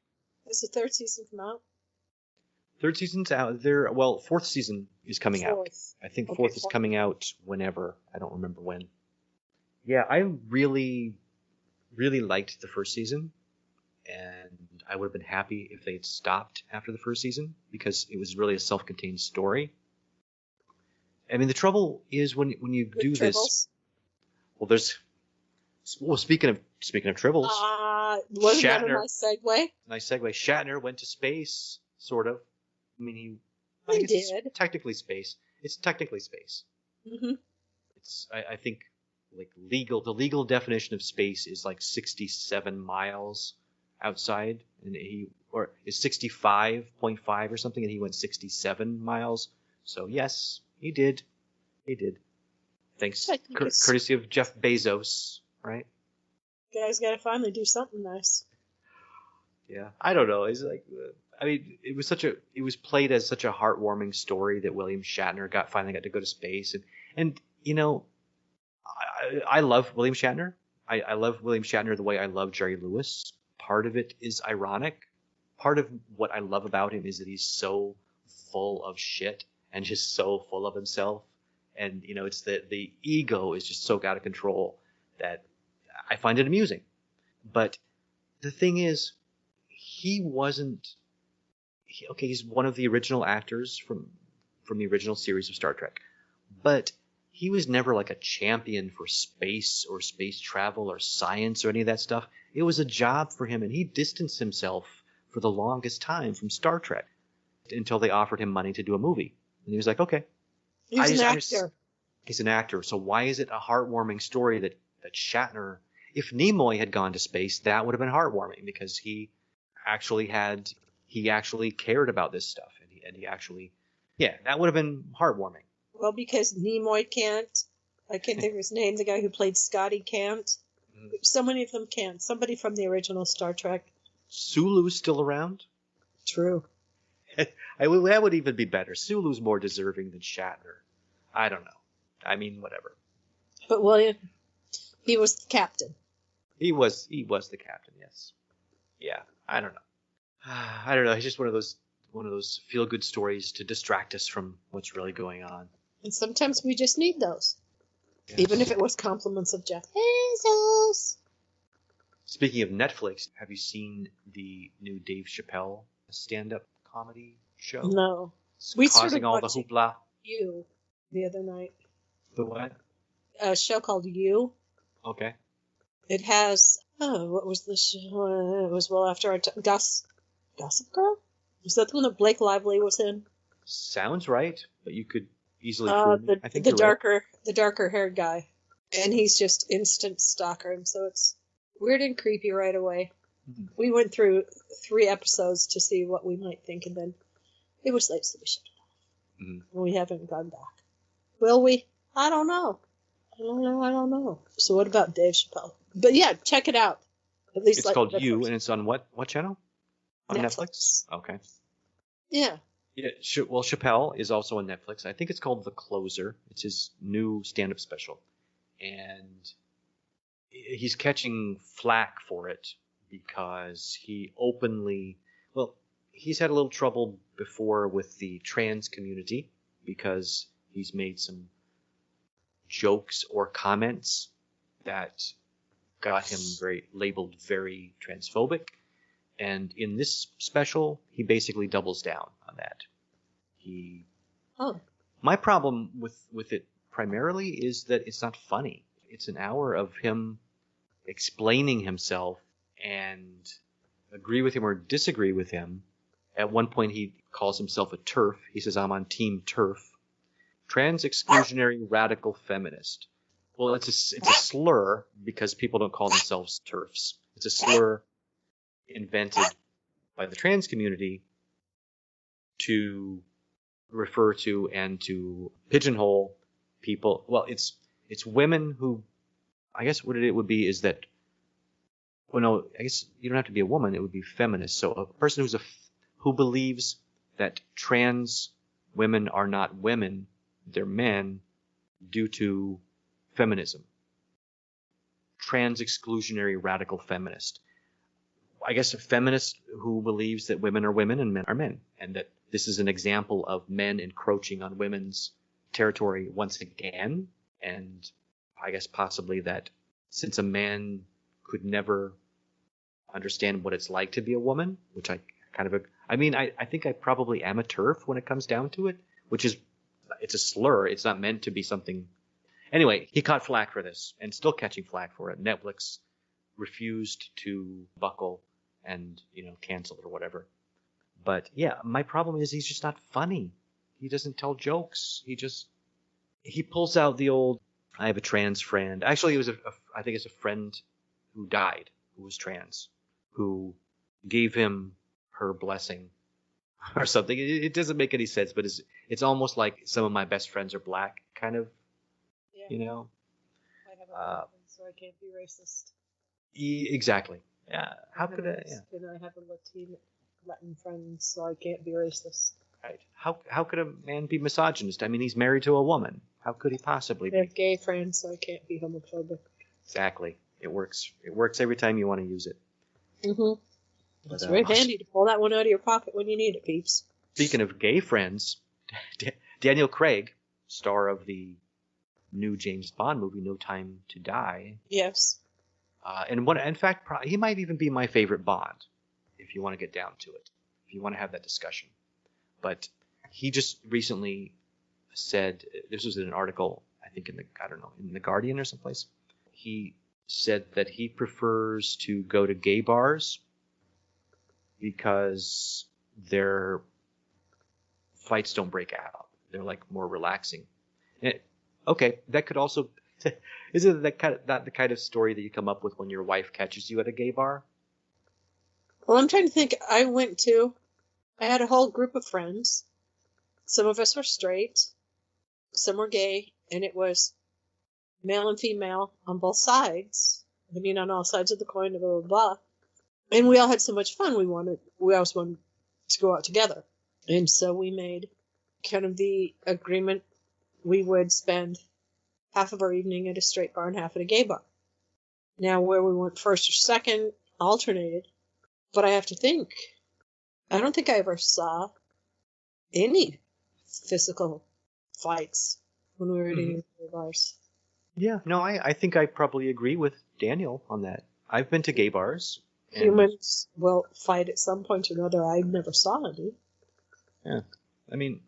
Has the third season come out? Third season's out there. Well, fourth season is coming out. I think fourth is coming out whenever. I don't remember when. Yeah, I really, really liked the first season. And I would have been happy if they'd stopped after the first season because it was really a self-contained story. I mean, the trouble is when you do this. Well, speaking of tribbles. Wasn't that a nice segue? Nice segue. Shatner went to space, sort of. I mean, he did. It's technically space. It's technically space. Mm-hmm. It's I think like the legal definition of space is like 67 miles outside, and is 65.5 or something, and he went 67 miles. So yes, he did. Thanks, courtesy of Jeff Bezos, right? Guys got to finally do something nice. Yeah, I don't know. It's like, I mean, it was played as such a heartwarming story that William Shatner finally got to go to space, and you know, I love William Shatner. I love William Shatner the way I love Jerry Lewis. Part of it is ironic. Part of what I love about him is that he's so full of shit and just so full of himself. And, you know, it's the ego is just so out of control that I find it amusing. But the thing is, he's one of the original actors from the original series of Star Trek. But he was never like a champion for space or space travel or science or any of that stuff. It was a job for him, and he distanced himself for the longest time from Star Trek until they offered him money to do a movie. And he was like, okay. He's an actor. He's an actor. So why is it a heartwarming story that Shatner, if Nimoy had gone to space, that would have been heartwarming because he actually cared about this stuff. And he actually, yeah, that would have been heartwarming. Well, because Nimoy can't. I can't think of his name. The guy who played Scotty can't. So many of them can't. Somebody from the original Star Trek. Sulu's still around? True. That would even be better. Sulu's more deserving than Shatner. I don't know. I mean, whatever. But William, he was the captain. He was the captain, yes. Yeah, I don't know. I don't know. It's just one of those feel-good stories to distract us from what's really going on. And sometimes we just need those. Yes. Even if it was compliments of Jeff Bezos. Speaking of Netflix, have you seen the new Dave Chappelle stand-up comedy show? No. We causing all the hoopla. You the other night. The what? A show called You. Okay. It has what was the show? It was well after our Gossip Girl. Was that the one that Blake Lively was in? Sounds right, but you could easily fool me. I think the darker haired guy, and he's just instant stalker him. So it's weird and creepy right away. Mm-hmm. We went through 3 episodes to see what we might think, and then it was late, so we shut it off. Mm-hmm. And we haven't gone back. Will we? I don't know. I don't know. So what about Dave Chappelle? But yeah, check it out. At least it's called You, and it's on what channel? On Netflix? Okay. Yeah. Yeah. Well, Chappelle is also on Netflix. I think it's called The Closer. It's his new stand-up special, and he's catching flack for it because he openly. Well, he's had a little trouble before with the trans community because he's made some jokes or comments that got him labeled very transphobic. And in this special, he basically doubles down on that. My problem with it primarily is that it's not funny. It's an hour of him explaining himself and agree with him or disagree with him. At one point, he calls himself a TERF. He says, I'm on Team TERF. Trans exclusionary radical feminist. Well, it's a slur because people don't call themselves TERFs. It's a slur invented by the trans community to refer to and to pigeonhole people. Well, it's women who, I guess what it would be is that, well, no, I guess you don't have to be a woman. It would be feminist. So a person who believes that trans women are not women, they're men, due to feminism. Trans exclusionary radical feminist. I guess a feminist who believes that women are women and men are men, and that this is an example of men encroaching on women's territory once again, and I guess possibly that since a man could never understand what it's like to be a woman, which I think I probably am a TERF when it comes down to it, which is, it's a slur. It's not meant to be something. Anyway, he caught flack for this and still catching flack for it. Netflix refused to buckle and, cancel it or whatever. But yeah, my problem is he's just not funny. He doesn't tell jokes. He pulls out the old, I have a trans friend. Actually, I think it's a friend who died, who was trans, who gave him her blessing or something. It doesn't make any sense, but it's almost like some of my best friends are black, kind of, I have a husband, so I can't be racist. Exactly. Yeah. How could I? Yeah. And I have a Latin friend, so I can't be racist. Right. How could a man be misogynist? I mean, he's married to a woman. How could he possibly be? I have gay friends, so I can't be homophobic. Exactly. It works. It works every time you want to use it. Mm-hmm. It's very handy to pull that one out of your pocket when you need it, peeps. Speaking of gay friends, Daniel Craig, star of the new James Bond movie, No Time to Die. Yes. In fact, he might even be my favorite Bond, if you want to get down to it, if you want to have that discussion. But he just recently said, this was in an article, I think in the Guardian or someplace. He said that he prefers to go to gay bars because their fights don't break out. They're like more relaxing. Okay, that could also isn't that the kind of story that you come up with when your wife catches you at a gay bar? Well, I'm trying to think. I had a whole group of friends. Some of us were straight, some were gay, and it was male and female on both sides. I mean, on all sides of the coin, blah, blah, blah. And we all had so much fun. We always wanted to go out together. And so we made kind of the agreement we would spend half of our evening at a straight bar and half at a gay bar. Now, where we went first or second alternated. But I have to think. I don't think I ever saw any physical fights when we were eating in gay bars. Yeah, no, I think I probably agree with Daniel on that. I've been to gay bars. Humans will fight at some point or another. I never saw any. Yeah, I mean,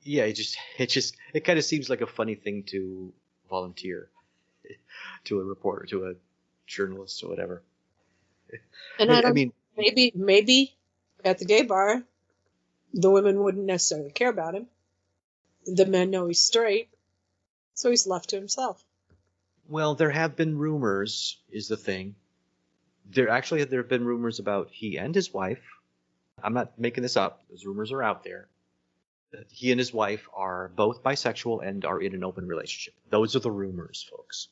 yeah, it kind of seems like a funny thing to volunteer to a reporter, to a journalist or whatever. And I mean, maybe at the gay bar, the women wouldn't necessarily care about him. The men know he's straight, so he's left to himself. Well, there have been rumors, is the thing. There have been rumors about he and his wife. I'm not making this up. Those rumors are out there. That he and his wife are both bisexual and are in an open relationship. Those are the rumors, folks.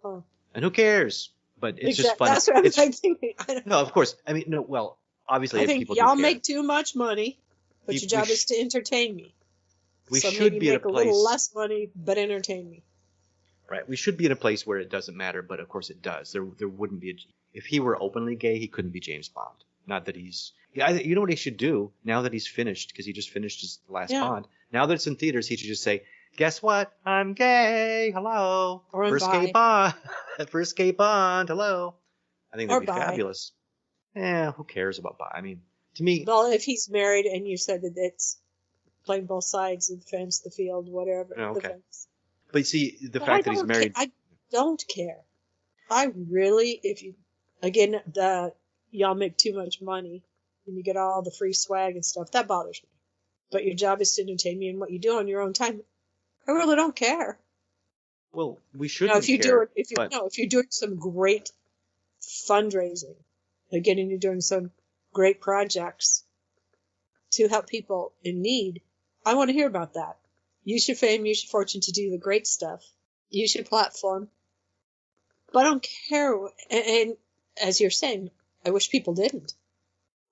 Oh. And who cares? But it's just fun. That's what I'm thinking. No, of course. I mean, no. Well, obviously, I think people y'all do care. make too much money, but your job is to entertain me. We so should maybe be in a make place. a little less money, but entertain me. Right. We should be in a place where it doesn't matter, but of course it does. There wouldn't be if he were openly gay, he couldn't be James Bond. Not that he's. Yeah, you know what he should do now that he's finished, because he just finished his last Bond. Now that it's in theaters, he should just say, "Guess what? I'm gay. Hello. Or First gay Bond. First gay Bond. Hello." I think that'd be fabulous. Yeah, who cares about bi? I mean, to me. Well, if he's married and you said that it's playing both sides of the fence, the field, whatever. Okay. The fence. But see, the fact that he's married. I don't care. I really, y'all make too much money and you get all the free swag and stuff. That bothers me. But your job is to entertain me and what you do on your own time. I really don't care. Well, we shouldn't care. If you're doing some great fundraising, again, and you're doing some great projects to help people in need, I want to hear about that. Use your fame, use your fortune to do the great stuff. Use your platform. But I don't care. And as you're saying, I wish people didn't.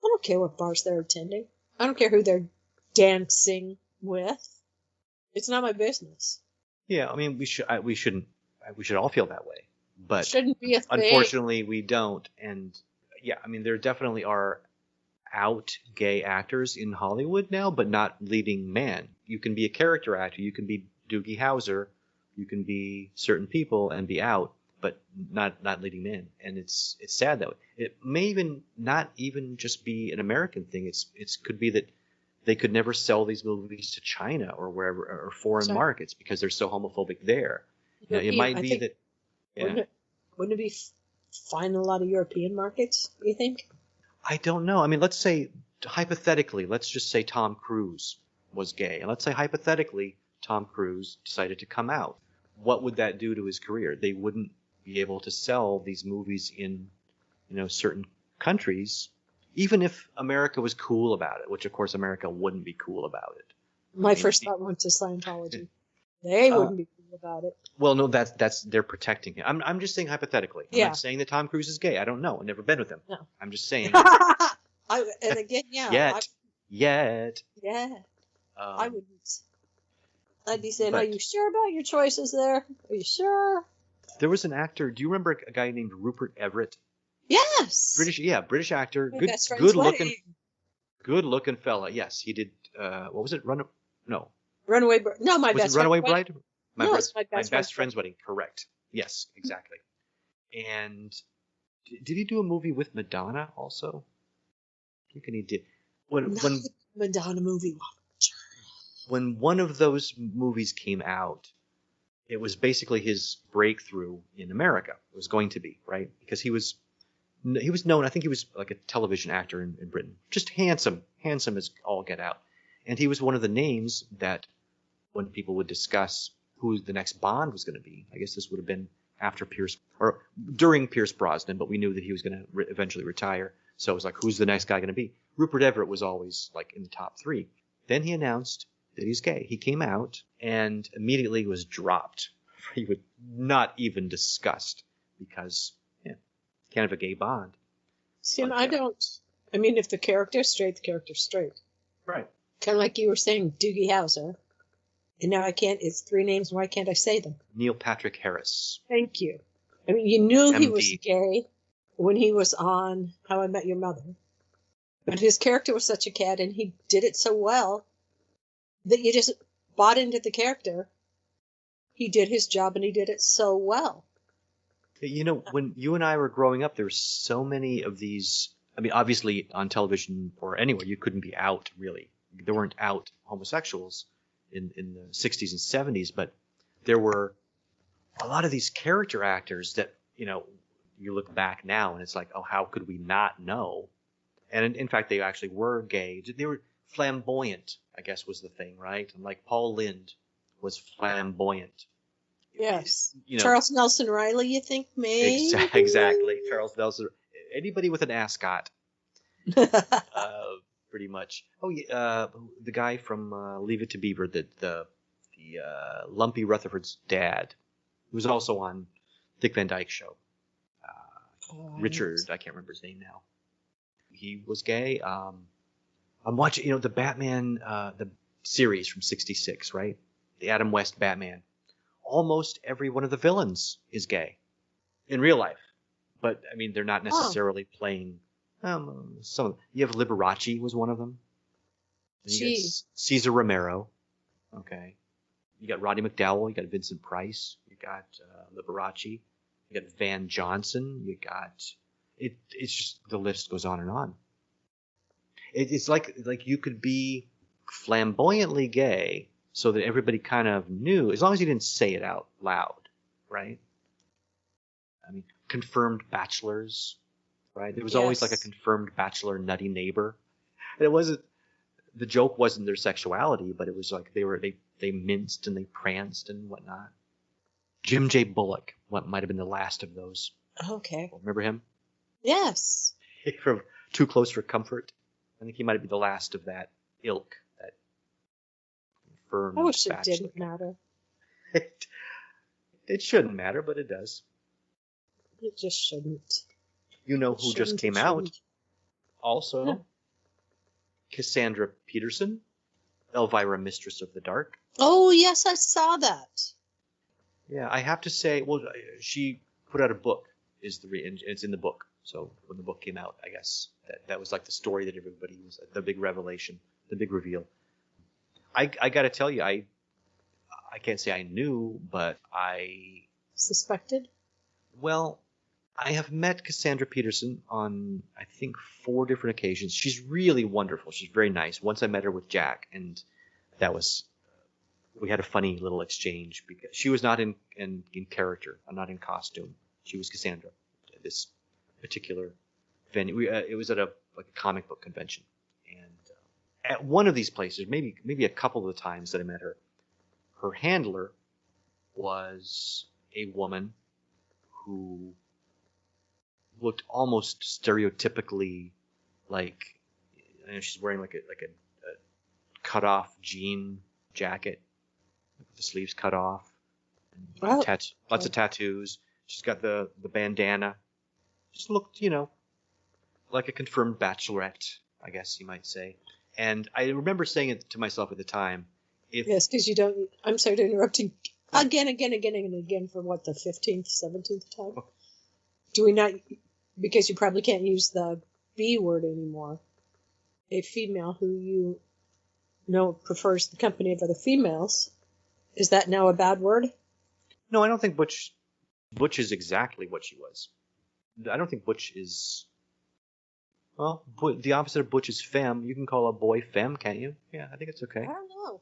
I don't care what bars they're attending. I don't care who they're dancing with. It's not my business. Yeah, I mean, we should all feel that way. But it shouldn't be a thing. Unfortunately, we don't. And yeah, I mean, there definitely are out gay actors in Hollywood now, but not leading man. You can be a character actor. You can be Doogie Howser. You can be certain people and be out, but not leading men. And it's sad that way. It may even not even just be an American thing. It could be that they could never sell these movies to China or wherever, or foreign markets, because they're so homophobic there. You know, it might be that. Yeah. Wouldn't it be fine in a lot of European markets, do you think? I don't know. I mean, let's say, hypothetically, let's just say Tom Cruise was gay. And let's say, hypothetically, Tom Cruise decided to come out. What would that do to his career? They wouldn't be able to sell these movies in, certain countries, even if America was cool about it, which, of course, America wouldn't be cool about it. My first thought went to Scientology. They wouldn't be cool about it. Well, no, that's they're protecting him. I'm just saying hypothetically. I'm not saying that Tom Cruise is gay. I don't know. I've never been with him. No. I'm just saying. Yet. Yeah. I wouldn't. I'd be saying, are you sure about your choices there? Are you sure? There was an actor. Do you remember a guy named Rupert Everett? Yes. British actor. Good looking fella. Yes, he did. What was it? Runaway Bride. No, my best Runaway Bride? My best friend's wedding. Correct. Yes, exactly. And did he do a movie with Madonna also? I think he did. When Madonna movie. When one of those movies came out, it was basically his breakthrough in America. It was going to be, right? Because he was he was known. I think he was like a television actor in Britain. Just handsome as all get out. And he was one of the names that when people would discuss who the next Bond was going to be, I guess this would have been after Pierce or during Pierce Brosnan, but we knew that he was going to eventually retire. So it was like, who's the next guy going to be? Rupert Everett was always like in the top 3. Then he announced that he's gay. He came out and immediately was dropped. He was not even discussed because, kind of a gay Bond. See, and I mean, if the character's straight, the character's straight. Right. Kind of like you were saying, Doogie Howser. And now it's 3 names, why can't I say them? Neil Patrick Harris. Thank you. I mean, you knew he MD. was gay when he was on How I Met Your Mother. But his character was such a cad, and he did it so well that you just bought into the character. He did his job, and he did it so well. You know, when you and I were growing up, there were so many of these. I mean, obviously on television or anywhere, you couldn't be out, really. There weren't out homosexuals in the 60s and 70s, but there were a lot of these character actors that, you look back now and it's like, oh, how could we not know? And in fact, they actually were gay. They were flamboyant, I guess was the thing, right? And like Paul Lynde was flamboyant. Yes. Charles Nelson Riley, you think, maybe? Exactly. Charles Nelson. Anybody with an ascot. Pretty much. Oh, yeah, the guy from Leave It to Beaver, the Lumpy Rutherford's dad, who was also on Dick Van Dyke's show. Richard, I can't remember his name now. He was gay. I'm watching, the Batman, the series from '66, right? The Adam West Batman. Almost every one of the villains is gay in real life, but I mean, they're not necessarily playing. Some of them. You have Liberace was one of them. You got Cesar Romero. Okay. You got Roddy McDowell. You got Vincent Price. You got Liberace. You got Van Johnson. You got it. It's just the list goes on and on. It's like you could be flamboyantly gay so that everybody kind of knew, as long as you didn't say it out loud, right? I mean, confirmed bachelors. Right? There was always like a confirmed bachelor nutty neighbor. And it wasn't, the joke wasn't their sexuality, but it was like they minced and they pranced and whatnot. Jim J. Bullock, what might have been the last of those. Okay. Remember him? Yes. From Too Close for Comfort. I think he might be the last of that ilk, that confirmed I wish bachelor. It didn't matter. It shouldn't matter, but it does. It just shouldn't. You know who just came out? Also, Cassandra Peterson, Elvira, Mistress of the Dark. Oh, yes, I saw that. Yeah, I have to say, well, she put out a book. It's in the book. So when the book came out, I guess that was like the story that everybody was, the big revelation, the big reveal. I got to tell you, I can't say I knew, but I suspected. Well, I have met Cassandra Peterson on, I think, 4 different occasions. She's really wonderful. She's very nice. Once I met her with Jack, and we had a funny little exchange because she was not in character, not in costume. She was Cassandra at this particular venue. It was at a comic book convention, and at one of these places, maybe a couple of the times that I met her, her handler was a woman who looked almost stereotypically like, she's wearing like a cut off jean jacket with the sleeves cut off, and lots of tattoos. She's got the bandana. Just looked, like a confirmed bachelorette, I guess you might say. And I remember saying it to myself at the time. Yes, because you don't. I'm sorry to interrupt you. Again for what, the 15th, 17th time? Do we not? Because you probably can't use the B word anymore. A female who you know prefers the company of other females, is that now a bad word? No, I don't think Butch is exactly what she was. I don't think Butch is. Well, the opposite of Butch is femme. You can call a boy femme, can't you? Yeah, I think it's okay. I don't know.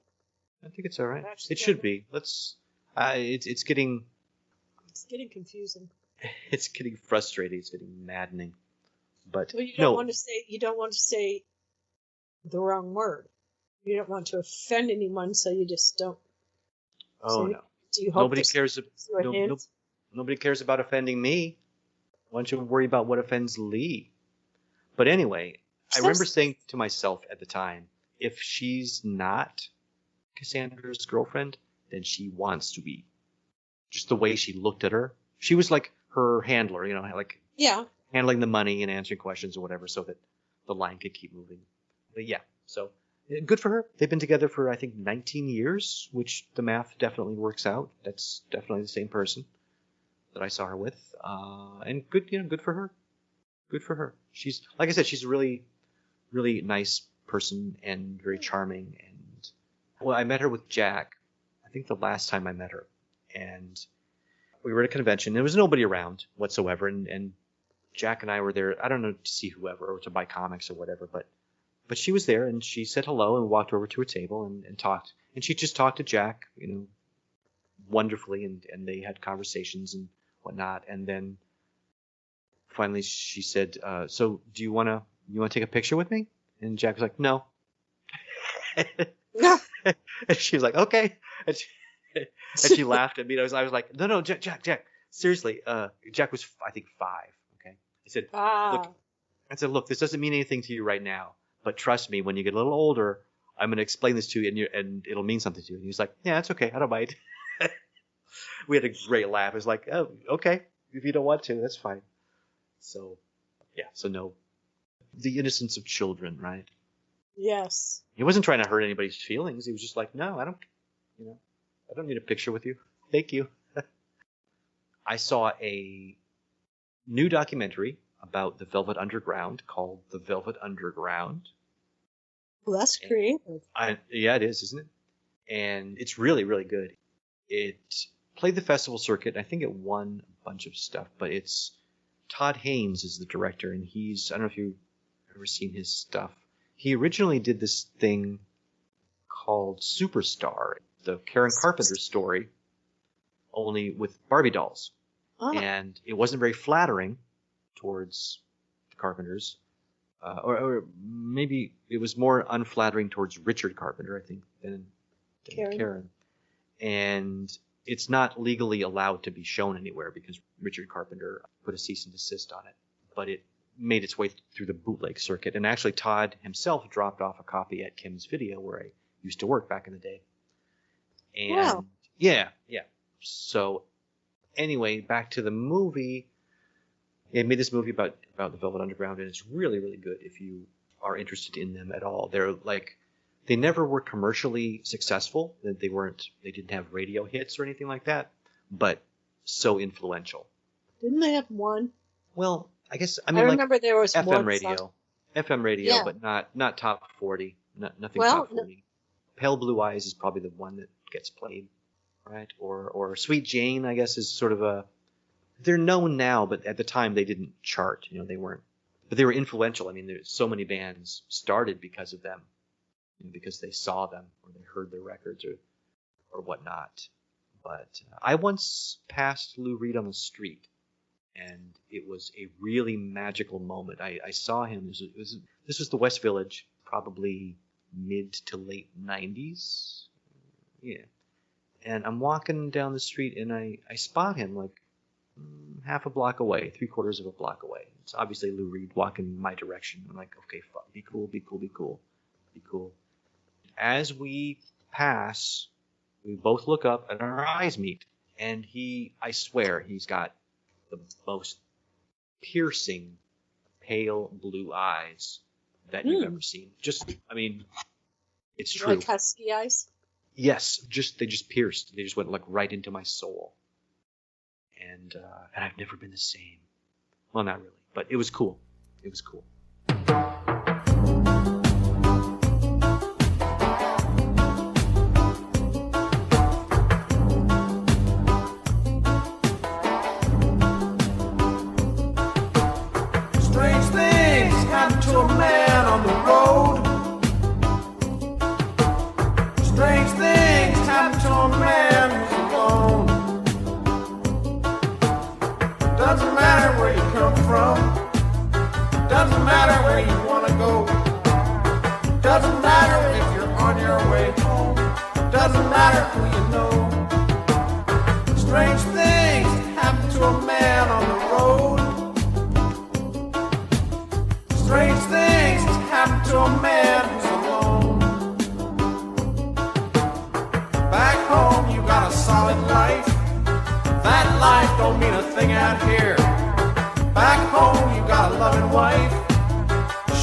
I think it's all right. It should be. Let's. It's getting. It's getting confusing. It's getting frustrating. It's getting maddening. But Well, you no, don't want to say the wrong word. You don't want to offend anyone, so you just don't. oh So no, do you hope nobody this cares. gives you a hint? Nobody cares about offending me. Why don't you worry about what offends Lee? But anyway, I remember saying to myself at the time, if she's not Cassandra's girlfriend, then she wants to be. Just the way she looked at her. She was like her handler, you know, like Yeah. handling the money and answering questions or whatever so that the line could keep moving. But yeah, so good for her. They've been together for, I think, 19 years, which the math definitely works out. That's definitely the same person that I saw her with. And good, good for her. Good for her. She's, like I said, she's a really, really nice person and very charming. And well, I met her with Jack, I think the last time I met her. And we were at a convention. There was nobody around whatsoever. And Jack and I were there, I don't know, to see whoever or to buy comics or whatever. But she was there and she said hello and walked over to her table and talked. And she just talked to Jack, wonderfully. And they had conversations and whatnot. And then finally she said, so do you want to take a picture with me? And Jack was like, no. And she was like, okay. And she laughed at me. I was like, no, Jack, seriously. Jack was, I think, 5. Okay. I said, look, this doesn't mean anything to you right now, but trust me, when you get a little older, I'm going to explain this to you and it'll mean something to you. And he's like, yeah, that's okay. I don't mind. We had a great laugh. It was like, oh, okay. If you don't want to, that's fine. So, yeah. So no, the innocence of children, right? Yes. He wasn't trying to hurt anybody's feelings. He was just like, no, I don't need a picture with you. Thank you. I saw a new documentary about the Velvet Underground called The Velvet Underground. Well, that's creative. Yeah, it is, isn't it? And it's really, really good. It played the festival circuit. I think it won a bunch of stuff, but it's Todd Haynes is the director, and I don't know if you've ever seen his stuff. He originally did this thing called Superstar, the Karen Carpenter story, only with Barbie dolls. Oh. And it wasn't very flattering towards the Carpenters. Or maybe it was more unflattering towards Richard Carpenter, I think, than Karen. And it's not legally allowed to be shown anywhere because Richard Carpenter put a cease and desist on it. But it made its way through the bootleg circuit. And actually, Todd himself dropped off a copy at Kim's Video, where I used to work back in the day. And wow. Yeah. So anyway, back to the movie. It made this movie about the Velvet Underground, and it's really, really good if you are interested in them at all. They never were commercially successful. They didn't have radio hits or anything like that, but so influential. Didn't they have one? Well, I guess I remember there was FM one radio, song. FM radio, Yeah. but not top 40. Nothing Well, top 40. Pale Blue Eyes is probably the one that gets played, right? Or Sweet Jane, I guess, is sort of a. They're known now, but at the time they didn't chart. They weren't, but they were influential. I mean, there's so many bands started because of them, because they saw them or they heard their records or whatnot. But I once passed Lou Reed on the street, and it was a really magical moment. I saw him. This was the West Village, probably mid to late 90s. Yeah. And I'm walking down the street, and I spot him like half a block away, 3/4 of a block away. It's obviously Lou Reed walking my direction. I'm like, okay, be cool, be cool, be cool, be cool. As we pass, we both look up, and our eyes meet. And I swear, he's got the most piercing, pale blue eyes that you've ever seen. It's true. Like husky eyes? Yes, they just pierced. They just went like right into my soul. And I've never been the same. Well, not really, but it was cool. It was cool. Strange things happen to a man on the road. Strange things happen to a man who's alone. Doesn't matter where you come from. Doesn't matter if you're on your way home. Doesn't matter who you know. Strange things happen to a man on the road. Strange things happen to a man who's alone. Back home you got a solid life. That life don't mean a thing out here. Back home you got a loving wife.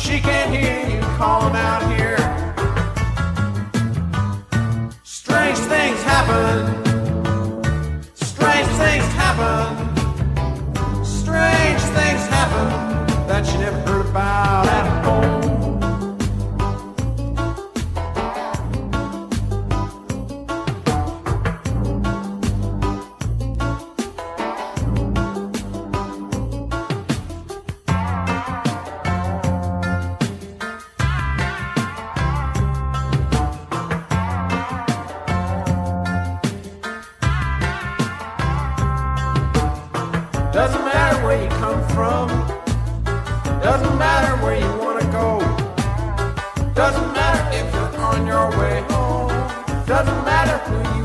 She can't hear you calling out here. Strange things happen. Strange things happen. Strange things happen that you never heard about at home. Doesn't matter where you come from. Doesn't matter where you want to go. Doesn't matter if you're on your way home. Doesn't matter who you